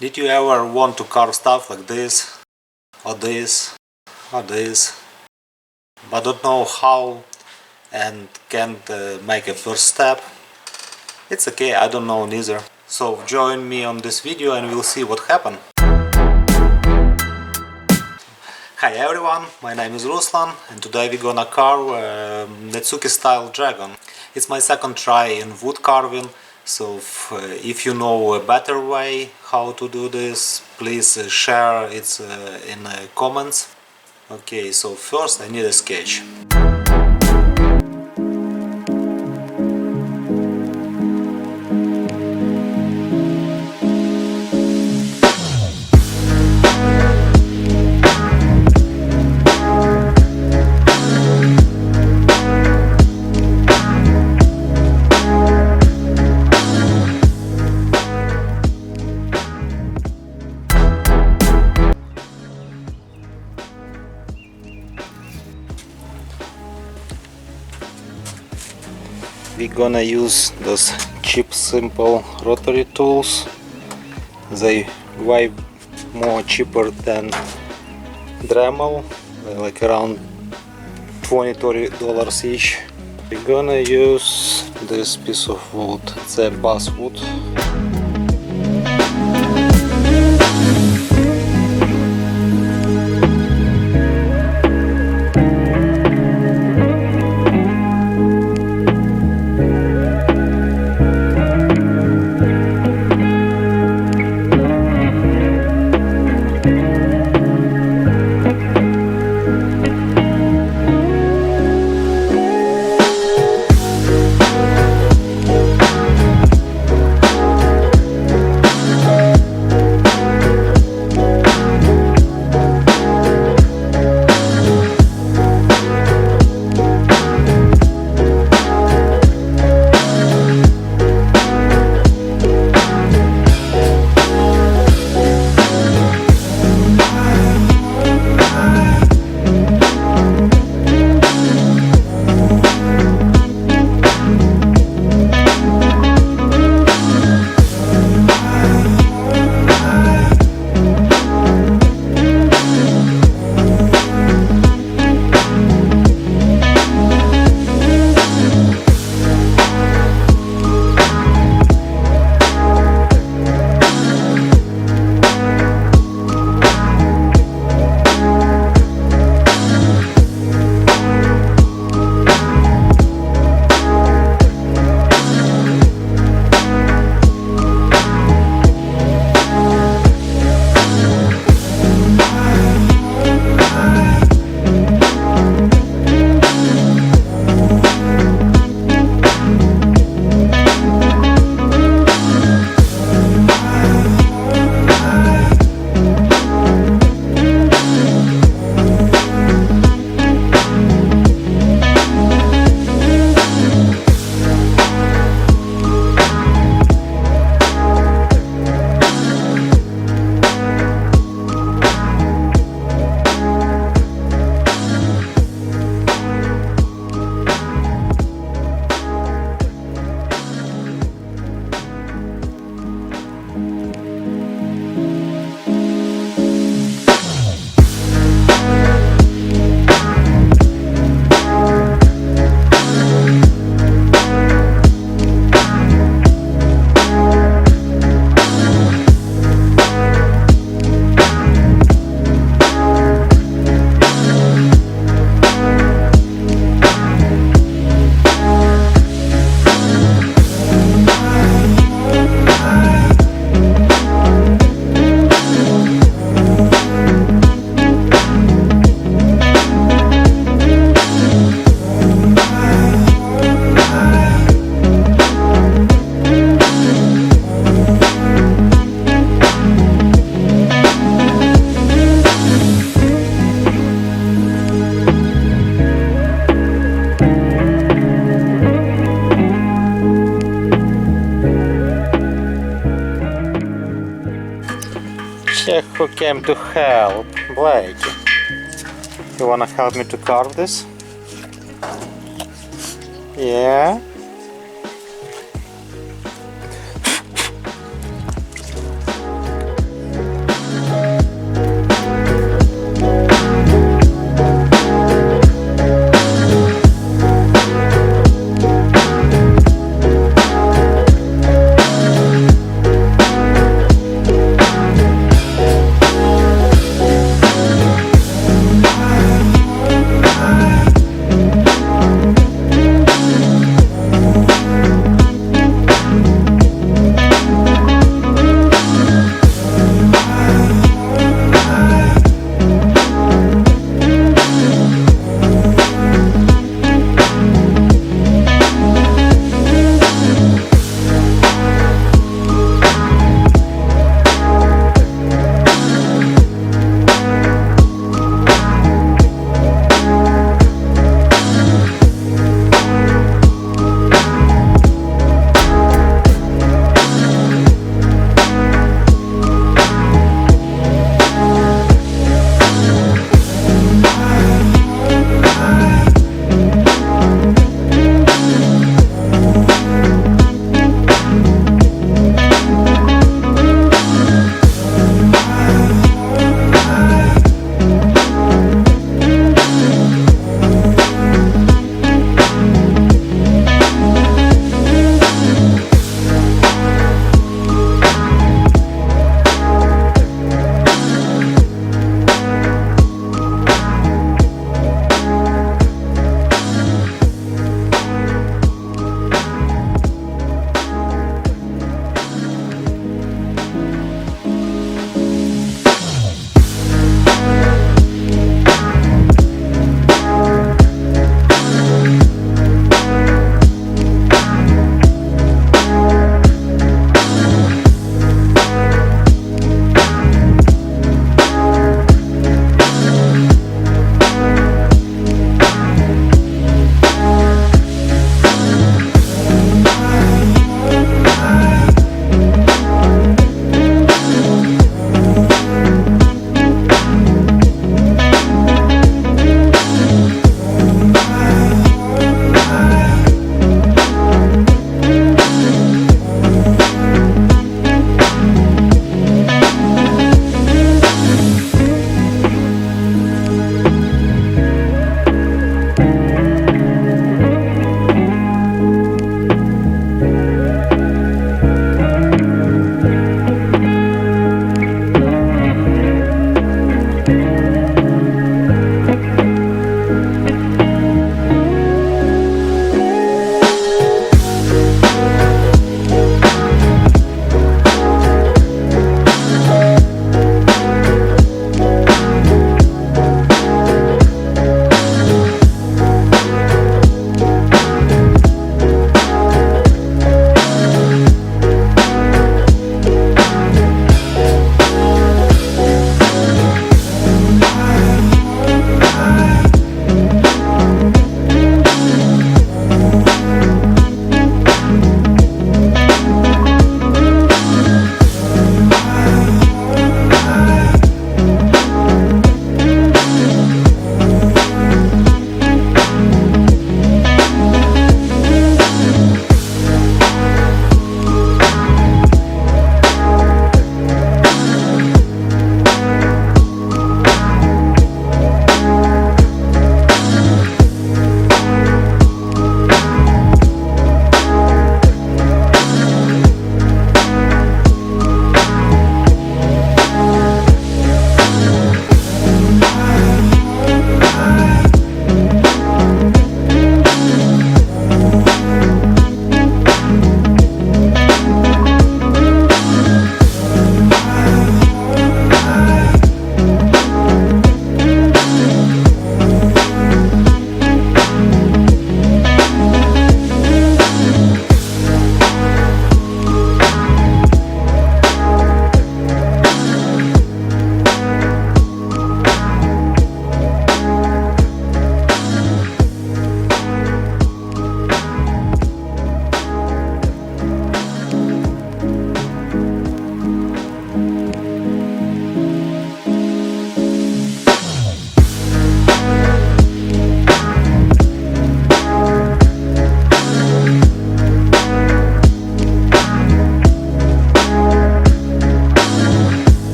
Did you ever want to carve stuff like this, or this, or this, but don't know how and can't make a first step? It's okay, I don't know neither. So join me on this video and we'll see what happened. Hi everyone, my name is Ruslan and today we're gonna carve a Netsuke style dragon. It's my second try in wood carving, so if you know a better way how to do this, please share it in the comments. Okay, so first I need a sketch. We're gonna use those cheap, simple Rotary tools. They way more cheaper than Dremel, like around $20 each. We're gonna use this piece of wood, it's a basswood. Check who came to help. Blake, you wanna help me to carve this? Yeah?